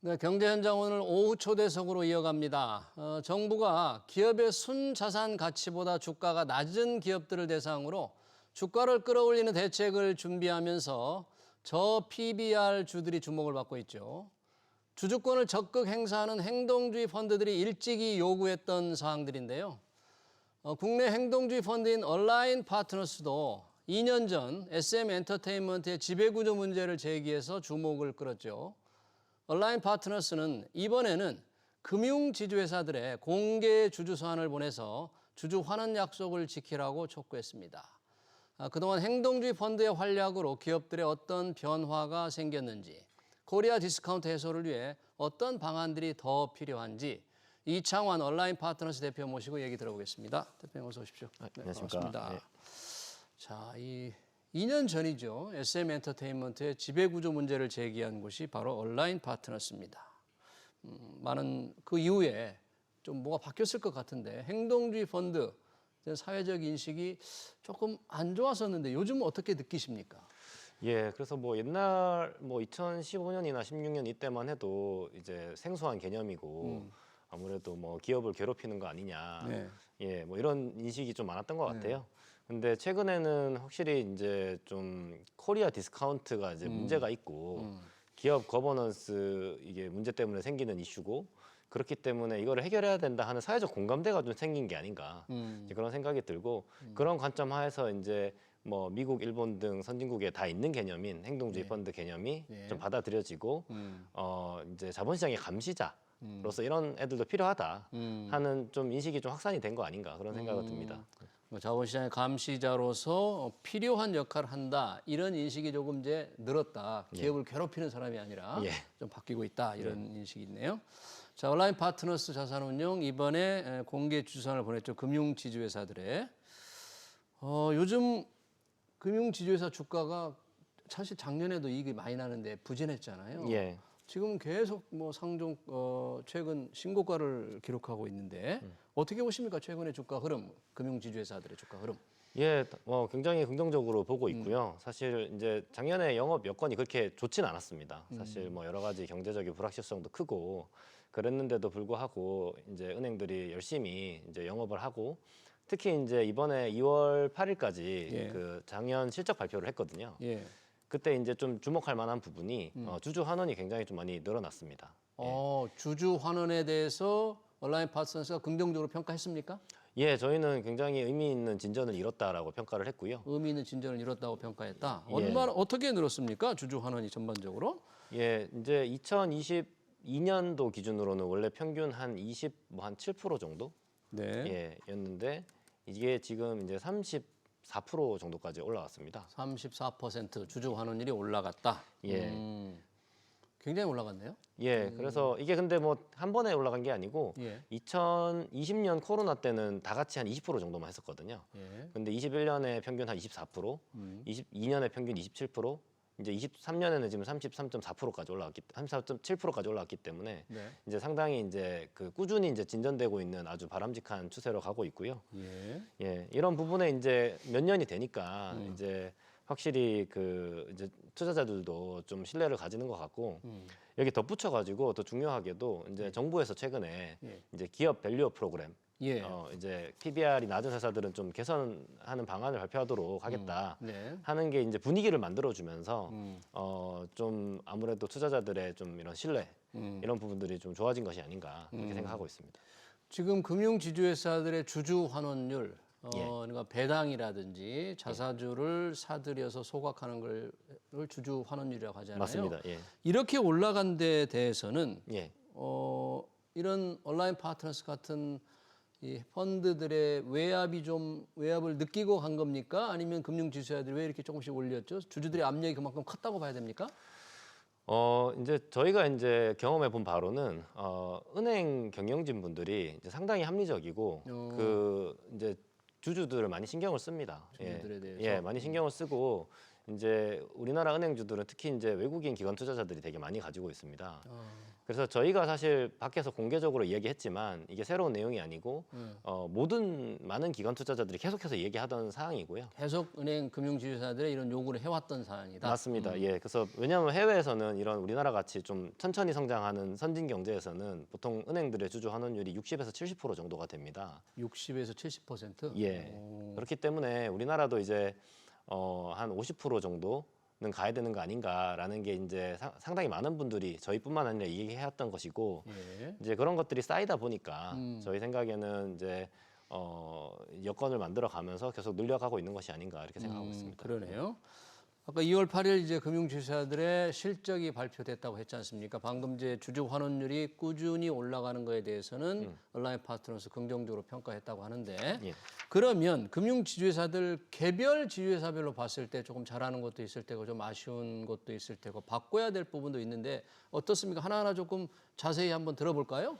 네, 경제 현장 오늘 오후 초대석으로 이어갑니다. 정부가 기업의 순자산 가치보다 주가가 낮은 기업들을 대상으로 주가를 끌어올리는 대책을 준비하면서 저 PBR 주들이 주목을 받고 있죠. 주주권을 적극 행사하는 행동주의 펀드들이 일찍이 요구했던 사항들인데요. 국내 행동주의 펀드인 얼라인 파트너스도 2년 전 SM 엔터테인먼트의 지배구조 문제를 제기해서 주목을 끌었죠. 얼라인 파트너스는 이번에는 금융지주회사들의 공개 주주 서한을 보내서 주주 환원 약속을 지키라고 촉구했습니다. 그동안 행동주의 펀드의 활약으로 기업들의 어떤 변화가 생겼는지, 코리아 디스카운트 해소를 위해 어떤 방안들이 더 필요한지 이창환 얼라인 파트너스 대표 모시고 얘기 들어보겠습니다. 대표님 어서 오십시오. 네, 안녕하십니까. 반갑습니다. 네. 자, 2년 전이죠. SM 엔터테인먼트의 지배구조 문제를 제기한 곳이 바로 얼라인 파트너스입니다. 많은 그 이후에 좀 뭐가 바뀌었을 것 같은데 행동주의 펀드 사회적 인식이 조금 안 좋았었는데 요즘 어떻게 느끼십니까? 예, 그래서 뭐 옛날 2015년이나 16년 이때만 해도 이제 생소한 개념이고 아무래도 뭐 기업을 괴롭히는 거 아니냐, 네. 예, 뭐 이런 인식이 좀 많았던 것 같아요. 근데 최근에는 확실히 이제 좀 코리아 디스카운트가 이제 문제가 있고 기업 거버넌스 이게 문제 때문에 생기는 이슈고 그렇기 때문에 이거를 해결해야 된다 하는 사회적 공감대가 좀 생긴 게 아닌가 이제 그런 생각이 들고 그런 관점 하에서 이제 뭐 미국, 일본 등 선진국에 다 있는 개념인 행동주의 펀드 개념이 좀 받아들여지고 이제 자본시장의 감시자로서 이런 애들도 필요하다 하는 좀 인식이 좀 확산이 된 거 아닌가 그런 생각이 듭니다. 자본시장의 감시자로서 필요한 역할을 한다 이런 인식이 조금 이제 늘었다. 기업을 괴롭히는 사람이 아니라 예. 좀 바뀌고 있다 이런 인식이 있네요. 자, 얼라인 파트너스 자산운용 이번에 공개 주주선을 보냈죠. 금융지주회사들의 요즘 금융지주회사 주가가 사실 작년에도 이익이 많이 나는데 부진했잖아요. 예. 지금 계속 뭐 상종 최근 신고가를 기록하고 있는데 어떻게 보십니까? 최근의 주가 흐름, 금융지주회사들의 주가 흐름. 예, 굉장히 긍정적으로 보고 있고요. 사실 이제 작년에 영업 여건이 그렇게 좋진 않았습니다. 사실 뭐 여러 가지 경제적인 불확실성도 크고 그랬는데도 불구하고 이제 은행들이 열심히 이제 영업을 하고 특히 이제 이번에 2월 8일까지 예. 그 작년 실적 발표를 했거든요. 예. 그때 이제 좀 주목할 만한 부분이 주주 환원이 굉장히 좀 많이 늘어났습니다. 주주 환원에 대해서 얼라인 파트너스가 긍정적으로 평가했습니까? 예, 저희는 굉장히 의미 있는 진전을 이뤘다라고 평가를 했고요. 의미 있는 진전을 이뤘다고 평가했다. 예. 얼마나 어떻게 늘었습니까? 주주 환원이 전반적으로? 예, 이제 2022년도 기준으로는 원래 평균 한 7% 정도 네. 였는데 이게 지금 이제 34% 정도까지 올라왔습니다. 34% 주주 환원율이 올라갔다. 예. 굉장히 올라갔네요. 예, 그래서 이게 근데 뭐 한 번에 올라간 게 아니고 예. 2020년 코로나 때는 다 같이 한 20% 정도만 했었거든요. 예. 근데 21년에 평균 한 24%, 22년에 평균 27%, 이제 23년에는 지금 33.4%까지 올라왔기, 34.7%까지 올라왔기 때문에 네. 이제 상당히 이제 그 꾸준히 이제 진전되고 있는 아주 바람직한 추세로 가고 있고요. 예. 예, 이런 부분에 이제 몇 년이 되니까 이제 확실히 그 이제 투자자들도 좀 신뢰를 가지는 것 같고 여기 덧붙여가지고 더 중요하게도 이제 정부에서 최근에 이제 기업 밸류업 프로그램 예. 이제 PBR이 낮은 회사들은 좀 개선하는 방안을 발표하도록 하겠다 네. 하는 게 이제 분위기를 만들어주면서 좀 아무래도 투자자들의 좀 이런 신뢰 이런 부분들이 좀 좋아진 것이 아닌가 그렇게 생각하고 있습니다. 지금 금융지주회사들의 주주 환원율, 예. 그러니까 배당이라든지 자사주를 사들여서 소각하는 걸 주주 환원율이라고 하잖아요. 맞습니다. 예. 이렇게 올라간 데에 대해서는 예. 이런 온라인 파트너스 같은 이 펀드들의 외압을 느끼고 간 겁니까? 아니면 금융지주회사들이 왜 이렇게 조금씩 올렸죠? 주주들의 압력이 그만큼 컸다고 봐야 됩니까? 이제 저희가 이제 경험해 본 바로는 은행 경영진 분들이 이제 상당히 합리적이고 그 이제 주주들을 많이 신경을 씁니다. 주주들에 대해서? 예, 많이 신경을 쓰고 이제 우리나라 은행주들은 특히 이제 외국인 기관 투자자들이 되게 많이 가지고 있습니다. 그래서 저희가 사실 밖에서 공개적으로 얘기했지만 이게 새로운 내용이 아니고 모든 많은 기관 투자자들이 계속해서 얘기하던 사항이고요. 계속 은행 금융지주사들의 이런 요구를 해왔던 사안이다. 맞습니다. 예, 그래서 왜냐하면 해외에서는 이런 우리나라 같이 좀 천천히 성장하는 선진 경제에서는 보통 은행들의 주주 환원율이 60에서 70% 정도가 됩니다. 60에서 70%? 예, 오. 그렇기 때문에 우리나라도 이제 한 50% 정도는 가야 되는 거 아닌가라는 게 이제 상당히 많은 분들이 저희뿐만 아니라 얘기해왔던 것이고 예. 이제 그런 것들이 쌓이다 보니까 저희 생각에는 이제 여건을 만들어 가면서 계속 늘려가고 있는 것이 아닌가 이렇게 생각하고 있습니다. 그러네요. 아까 2월 8일 이제 금융지주사들의 실적이 발표됐다고 했지 않습니까? 방금 이제 주주 환원율이 꾸준히 올라가는 거에 대해서는 얼라인 파트너스 긍정적으로 평가했다고 하는데 예. 그러면 금융지주회사들 개별 지주회사별로 봤을 때 조금 잘하는 것도 있을 테고 좀 아쉬운 것도 있을 테고 바꿔야 될 부분도 있는데 어떻습니까? 하나하나 조금 자세히 한번 들어볼까요?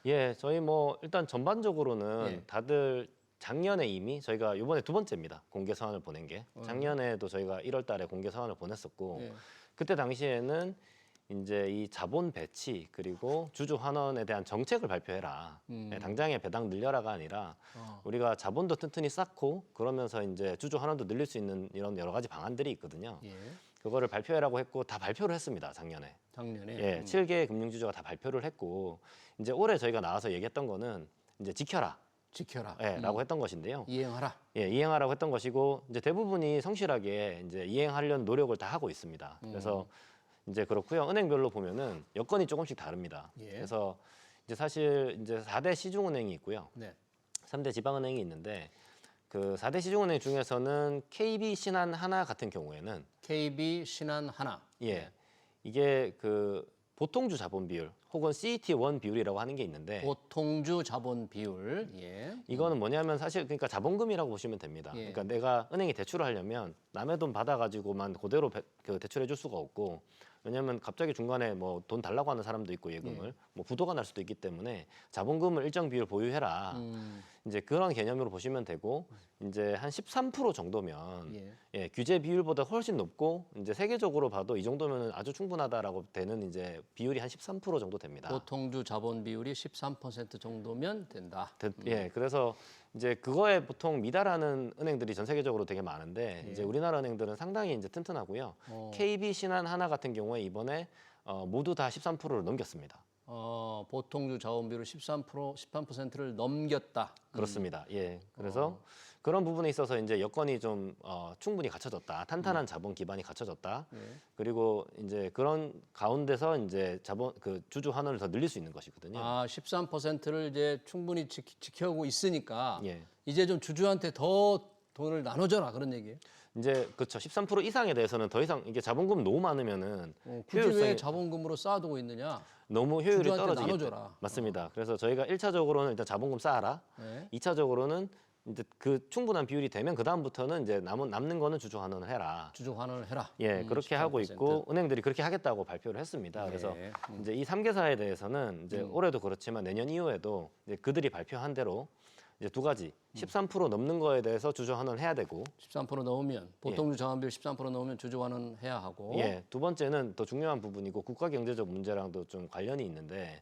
예, 저희 뭐 일단 전반적으로는 예. 다들 작년에 이미 저희가 이번에 두 번째입니다. 공개 서한을 보낸 게. 작년에도 저희가 1월 달에 공개 서한을 보냈었고 예. 그때 당시에는 이제 이 자본 배치 그리고 주주 환원에 대한 정책을 발표해라. 예, 당장에 배당 늘려라가 아니라 우리가 자본도 튼튼히 쌓고 그러면서 이제 주주 환원도 늘릴 수 있는 이런 여러 가지 방안들이 있거든요. 예. 그거를 발표해라고 했고 다 발표를 했습니다. 작년에. 작년에. 예, 7개 금융주주가 다 발표를 했고 이제 올해 저희가 나와서 얘기했던 거는 이제 지켜라. 지켜라. 예, 라고 했던 것인데요. 이행하라. 예, 이행하라고 했던 것이고 이제 대부분이 성실하게 이제 이행하려는 노력을 다 하고 있습니다. 그래서 이제 그렇고요. 은행별로 보면은 여건이 조금씩 다릅니다. 예. 그래서 이제 사실 이제 4대 시중은행이 있고요. 네. 3대 지방은행이 있는데 그 4대 시중은행 중에서는 KB, 신한, 하나 같은 경우에는 KB, 신한, 하나. 예, 이게 그 보통주 자본 비율 혹은 CET1 비율이라고 하는 게 있는데 보통주 자본 비율. 예. 이거는 뭐냐면 사실 그러니까 자본금이라고 보시면 됩니다. 예. 그러니까 내가 은행에 대출을 하려면 남의 돈 받아가지고만 그대로 그 대출해줄 수가 없고 왜냐하면 갑자기 중간에 뭐 돈 달라고 하는 사람도 있고 예금을 뭐 부도가 날 수도 있기 때문에 자본금을 일정 비율 보유해라. 이제 그런 개념으로 보시면 되고 이제 한 13% 정도면 예. 예, 규제 비율보다 훨씬 높고 이제 세계적으로 봐도 이 정도면 아주 충분하다라고 되는 이제 비율이 한 13% 정도 됩니다. 보통주 자본 비율이 13% 정도면 된다. 예, 그래서 이제 그거에 보통 미달하는 은행들이 전 세계적으로 되게 많은데 이제 우리나라 은행들은 상당히 이제 튼튼하고요. KB, 신한, 하나 같은 경우에 이번에 모두 다 13%를 넘겼습니다. 보통주 자본 비율 13%를 넘겼다. 그렇습니다. 예, 그래서 그런 부분에 있어서 이제 여건이 좀 충분히 갖춰졌다, 탄탄한 자본 기반이 갖춰졌다. 그리고 이제 그런 가운데서 이제 자본 그 주주 환원을 더 늘릴 수 있는 것이거든요. 13%를 이제 충분히 지켜오고 있으니까 예. 이제 좀 주주한테 더 돈을 나눠줘라 그런 얘기예요. 이제 그렇죠. 13% 이상에 대해서는 더 이상 이게 자본금 너무 많으면은 굳이 왜 효율성이 자본금으로 쌓아두고 있느냐? 너무 효율이 주주한테 떨어지기 나눠줘라. 맞습니다. 그래서 저희가 1차적으로는 일단 자본금 쌓아라. 네. 2차적으로는 이제 그 충분한 비율이 되면 그 다음부터는 이제 남는 거는 주주 환원을 해라. 주주 환원을 해라. 예, 그렇게 하고 13%. 있고 은행들이 그렇게 하겠다고 발표를 했습니다. 그래서 이제 이 3개사에 대해서는 이제 올해도 그렇지만 내년 이후에도 이제 그들이 발표한 대로 이제 두 가지 13% 넘는 거에 대해서 주주 환원 해야 되고 13% 넘으면 보통주 자본 비율 13% 넘으면 주주 환원 해야 하고 예, 두 번째는 더 중요한 부분이고 국가 경제적 문제랑도 좀 관련이 있는데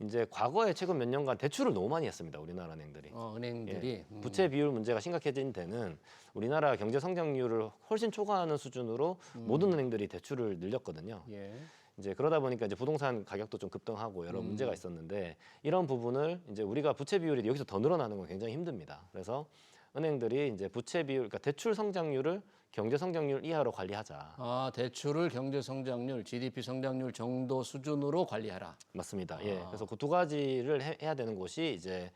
이제 과거에 최근 몇 년간 대출을 너무 많이 했습니다. 우리나라 은행들이. 은행들이 예, 부채 비율 문제가 심각해진 데는 우리나라 경제 성장률을 훨씬 초과하는 수준으로 모든 은행들이 대출을 늘렸거든요. 예. 이제 그러다 보니까 이제 부동산 가격도 좀 급등하고 여러 문제가 있었는데 이런 부분을 이제 우리가 부채 비율이 여기서 더 늘어나는 건 굉장히 힘듭니다. 그래서 은행들이 이제 부채 비율, 그러니까 대출 성장률을 경제 성장률 이하로 관리하자. 대출을 경제 성장률, GDP 성장률 정도 수준으로 관리하라. 맞습니다. 예. 그래서 그 두 가지를 해야 되는 곳이 이제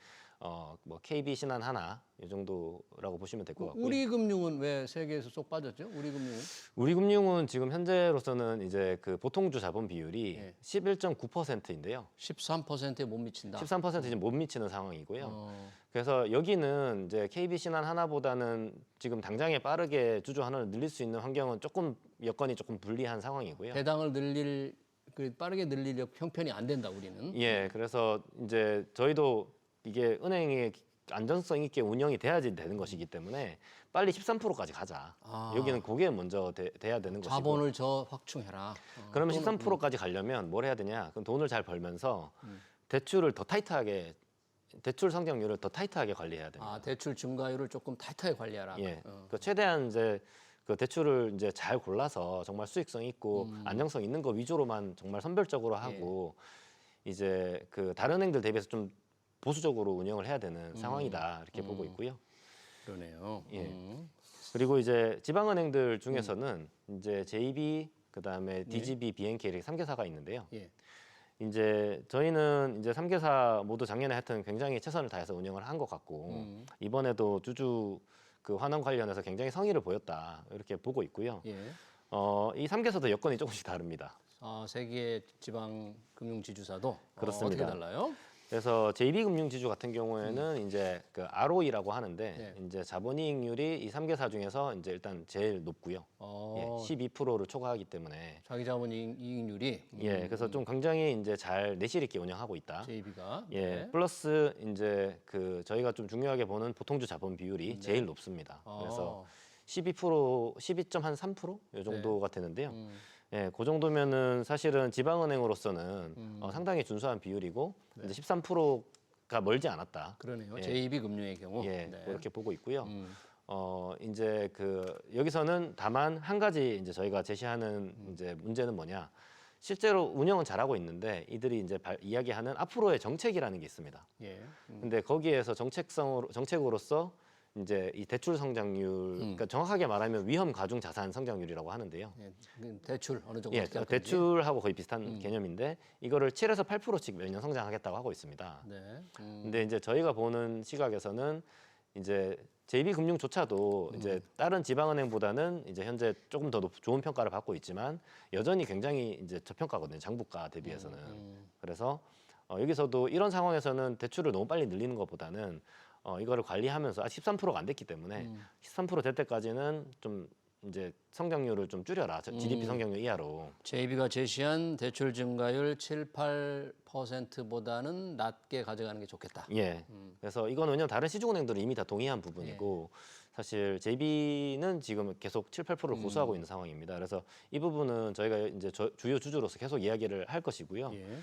뭐 KB, 신한, 하나 이 정도라고 보시면 될 것 같고요. 우리금융은 왜 세계에서 쏙 빠졌죠? 우리금융은? 우리금융은 지금 현재로서는 이제 그 보통주 자본 비율이 예. 11.9%인데요. 13%에 못 미친다. 13% 지금 못 미치는 상황이고요. 어, 그래서 여기는 이제 KB, 신한, 하나보다는 지금 당장에 빠르게 주주 환원을 늘릴 수 있는 환경은 조금 여건이 조금 불리한 상황이고요. 배당을 늘릴 빠르게 늘릴 형편이 안 된다 우리는. 예, 그래서 이제 저희도 이게 은행의 안정성 있게 운영이 돼야지 되는 것이기 때문에 빨리 13%까지 가자. 여기는 그게 먼저 돼야 되는 것이고. 자본을 확충해라. 그러면 13%까지 가려면 뭘 해야 되냐? 그럼 돈을 잘 벌면서 대출을 더 타이트하게 대출 성장률을 더 타이트하게 관리해야 됩니다. 대출 증가율을 조금 타이트하게 관리하라. 예. 그 최대한 이제 그 대출을 이제 잘 골라서 정말 수익성 있고 안정성 있는 거 위주로만 정말 선별적으로 하고 이제 그 다른 은행들 대비해서 좀 보수적으로 운영을 해야 되는 상황이다 이렇게 보고 있고요. 그러네요. 예. 그리고 이제 지방은행들 중에서는 이제 JB 그다음에 DGB, BNK 이렇게 3개사가 있는데요. 예. 이제 저희는 이제 3개사 모두 작년에 하여튼 굉장히 최선을 다해서 운영을 한 것 같고 이번에도 주주 그 환원 관련해서 굉장히 성의를 보였다 이렇게 보고 있고요. 예. 이 3개사도 여건이 조금씩 다릅니다. 세계 지방 금융 지주사도 그렇습니다. 어떻게 달라요? 그래서 JB금융지주 같은 경우에는 이제 그 ROE라고 하는데 네. 이제 자본이익률이 이 3개사 중에서 이제 일단 제일 높고요. 예, 12%를 초과하기 때문에 자기 자본 이익률이 예, 그래서 좀 굉장히 이제 잘 내실 있게 운영하고 있다. JB가 예, 플러스 이제 그 저희가 좀 중요하게 보는 보통주 자본 비율이 제일 높습니다. 그래서 12%, 12.3%? 이 정도가 되는데요. 예, 그 정도면은 사실은 지방은행으로서는 상당히 준수한 비율이고 이제 13%가 멀지 않았다. 그러네요. 예. JB 금융의 경우. 예, 네. 그렇게 보고 있고요. 이제 그 여기서는 다만 한 가지 이제 저희가 제시하는 이제 문제는 뭐냐? 실제로 운영은 잘하고 있는데 이들이 이제 이야기하는 앞으로의 정책이라는 게 있습니다. 예. 근데 거기에서 정책으로서 이제 이 대출 성장률, 그러니까 정확하게 말하면 위험 가중 자산 성장률이라고 하는데요. 예. 대출 어느 정도 예, 어떻게 할 건지. 대출하고 거의 비슷한 개념인데 이거를 7에서 8%씩 매년 성장하겠다고 하고 있습니다. 네. 근데 이제 저희가 보는 시각에서는 이제 JB금융조차도 이제 다른 지방은행보다는 이제 현재 조금 더 좋은 평가를 받고 있지만 여전히 굉장히 이제 저평가거든요. 장부가 대비해서는. 그래서 여기서도 이런 상황에서는 대출을 너무 빨리 늘리는 것보다는 이거를 관리하면서 13%가 안 됐기 때문에 13%될 때까지는 좀 이제 성장률을 좀 줄여라. GDP 성장률 이하로. JB가 제시한 대출 증가율 7, 8%보다는 낮게 가져가는 게 좋겠다. 예. 그래서 이건 왜냐면 다른 시중은행들은 이미 다 동의한 부분이고 사실 JB는 지금 계속 7, 8%를 고수하고 있는 상황입니다. 그래서 이 부분은 저희가 이제 주요 주주로서 계속 이야기를 할 것이고요. 예.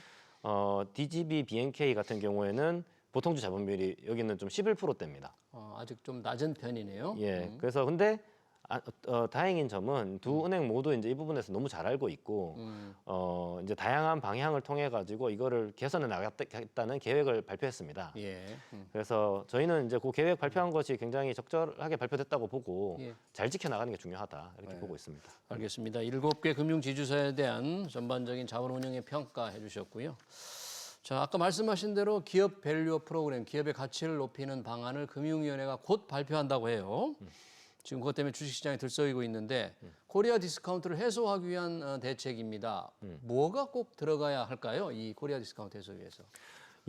DGB, BNK 같은 경우에는 보통주 자본 비율이 여기는 좀 11%대입니다. 아직 좀 낮은 편이네요. 예. 그래서 근데 다행인 점은 두 은행 모두 이제 이 부분에서 너무 잘 알고 있고 이제 다양한 방향을 통해 가지고 이거를 개선해 나가겠다는 계획을 발표했습니다. 예. 그래서 저희는 이제 그 계획 발표한 것이 굉장히 적절하게 발표됐다고 보고 예. 잘 지켜 나가는 게 중요하다 이렇게 보고 있습니다. 알겠습니다. 7개 금융 지주사에 대한 전반적인 자본 운영의 평가해 주셨고요. 자, 아까 말씀하신 대로 기업 밸류 프로그램, 기업의 가치를 높이는 방안을 금융위원회가 곧 발표한다고 해요. 지금 그것 때문에 주식시장이 들썩이고 있는데 코리아 디스카운트를 해소하기 위한 대책입니다. 뭐가 꼭 들어가야 할까요? 이 코리아 디스카운트 해소 위해서.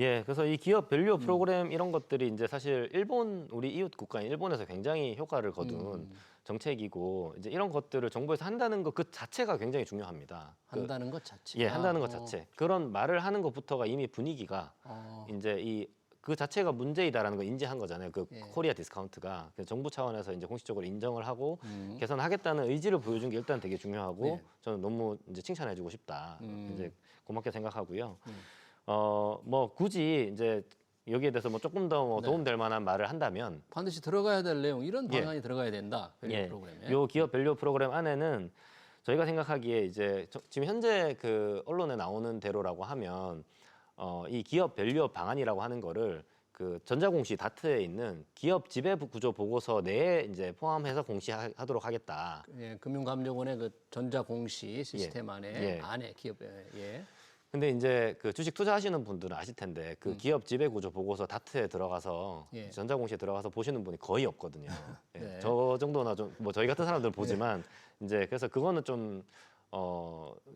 예, 그래서 이 기업 밸류 프로그램 이런 것들이 이제 사실 우리 이웃 국가인 일본에서 굉장히 효과를 거둔 정책이고 이제 이런 것들을 정부에서 한다는 것 그 자체가 굉장히 중요합니다. 한다는 것 자체. 예, 한다는 것 자체. 그런 말을 하는 것부터가 이미 분위기가 이제 그 자체가 문제이다라는 걸 인지한 거잖아요. 코리아 디스카운트가 정부 차원에서 이제 공식적으로 인정을 하고 개선하겠다는 의지를 보여준 게 일단 되게 중요하고 저는 너무 이제 칭찬해주고 싶다. 이제 고맙게 생각하고요. 뭐 굳이 이제 여기에 대해서 뭐 조금 더 도움될 만한 말을 한다면 반드시 들어가야 될 내용 이런 방안이 들어가야 된다. 밸류 프로그램에. 요 기업 밸류 프로그램 안에는 저희가 생각하기에 이제 지금 현재 그 언론에 나오는 대로라고 하면 이 기업 밸류 방안이라고 하는 거를 그 전자공시 다트에 있는 기업 지배 구조 보고서 내에 이제 포함해서 공시하도록 하겠다. 예, 금융감독원의 그 전자공시 시스템 안에 기업에 근데 이제 그 주식 투자하시는 분들은 아실 텐데 그 기업 지배 구조 보고서 다트에 들어가서 전자공시에 들어가서 보시는 분이 거의 없거든요. 예, 저 정도나 좀 뭐 저희 같은 사람들 보지만 이제 그래서 그거는 좀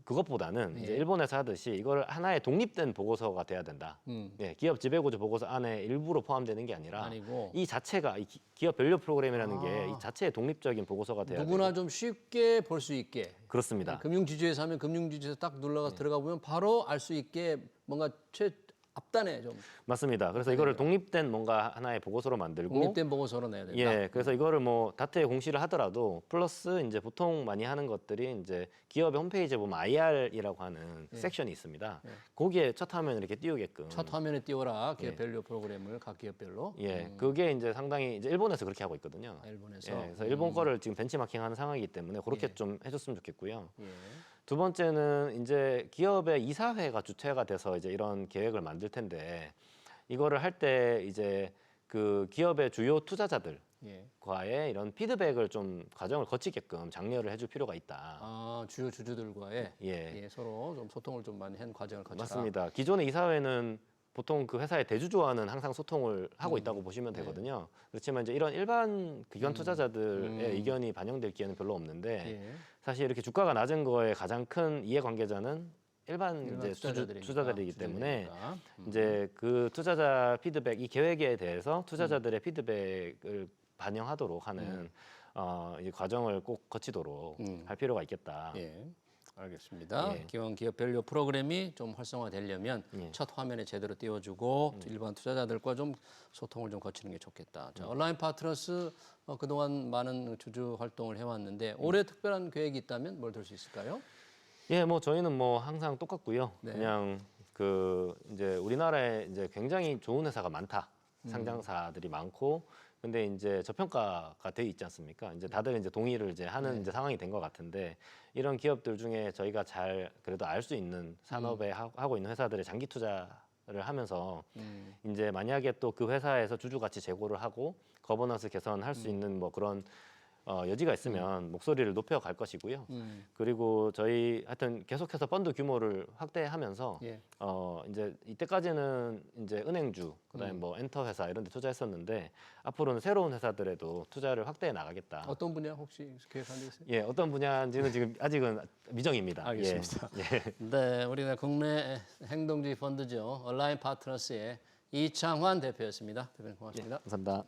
그것보다는 이제 일본에서 하듯이 이걸 하나의 독립된 보고서가 돼야 된다. 예, 기업 지배구조 보고서 안에 일부러 포함되는 게 아니라 아니고 이 자체가 이 기업 밸류 프로그램이라는 게 이 자체의 독립적인 보고서가 돼야 누구나 되고. 좀 쉽게 볼 수 있게. 그렇습니다. 금융지주에서 하면 금융지주에서 딱 눌러가서 들어가 보면 바로 알 수 있게 뭔가 앞단에 좀 맞습니다. 그래서 이거를 독립된 뭔가 하나의 보고서로 만들고 독립된 보고서로 내야 된다. 예, 그래서 이거를 뭐 다트에 공시를 하더라도 플러스 이제 보통 많이 하는 것들이 이제 기업의 홈페이지에 보면 IR이라고 하는 섹션이 있습니다. 거기에 첫 화면 이렇게 띄우게끔. 첫 화면에 띄워라 기업 밸류 프로그램을 각 기업별로. 예, 그게 이제 상당히 이제 일본에서 그렇게 하고 있거든요. 일본에서. 예, 그래서 일본 거를 지금 벤치마킹하는 상황이기 때문에 그렇게 좀 해줬으면 좋겠고요. 예. 두 번째는 이제 기업의 이사회가 주체가 돼서 이제 이런 계획을 만들 텐데 이거를 할 때 이제 그 기업의 주요 투자자들 예. 과의 이런 피드백을 좀 과정을 거치게끔 장려를 해줄 필요가 있다. 아, 주요 주주들과의 예, 서로 좀 소통을 좀 많이 한 과정을 거쳐라. 맞습니다. 기존의 이사회는 보통 그 회사의 대주주와는 항상 소통을 하고 있다고 보시면 되거든요. 그렇지만 이제 이런 일반 기관 투자자들의 의견이 반영될 기회는 별로 없는데 예. 사실 이렇게 주가가 낮은 거에 가장 큰 이해관계자는 일반 이제 투자자들이기 때문에 이제 그 투자자 피드백, 이 계획에 대해서 투자자들의 피드백을 반영하도록 하는 이 과정을 꼭 거치도록 할 필요가 있겠다. 예. 알겠습니다. 예. 기왕 기업 밸류 프로그램이 좀 활성화되려면 첫 화면에 제대로 띄워주고 일반 투자자들과 좀 소통을 좀 거치는 게 좋겠다. 자, 온라인 파트너스 그동안 많은 주주 활동을 해왔는데 올해 특별한 계획이 있다면 뭘 들 수 있을까요? 예, 뭐 저희는 뭐 항상 똑같고요. 그냥 그 이제 우리나라에 이제 굉장히 좋은 회사가 많다. 상장사들이 많고 근데 이제 저평가가 돼 있지 않습니까? 이제 다들 이제 동의를 이제 하는 이제 상황이 된 것 같은데 이런 기업들 중에 저희가 잘 그래도 알 수 있는 산업에 하고 있는 회사들의 장기 투자를 하면서 이제 만약에 또 그 회사에서 주주 가치 제고를 하고 거버넌스 개선할 수 있는 뭐 그런 여지가 있으면 목소리를 높여갈 것이고요. 그리고 저희 하여튼 계속해서 펀드 규모를 확대하면서 예. 이제 이때까지는 이제 은행주, 그다음에 뭐 엔터 회사 이런 데 투자했었는데 앞으로는 새로운 회사들에도 투자를 확대해 나가겠다. 어떤 분야 혹시 계획한 데 있어요? 예, 어떤 분야인지는 지금 아직은 미정입니다. 알겠습니다. 예. 네, 우리나라 국내 행동주의 펀드죠. 온라인 파트너스의 이창환 대표였습니다. 대표님 고맙습니다. 감사합니다.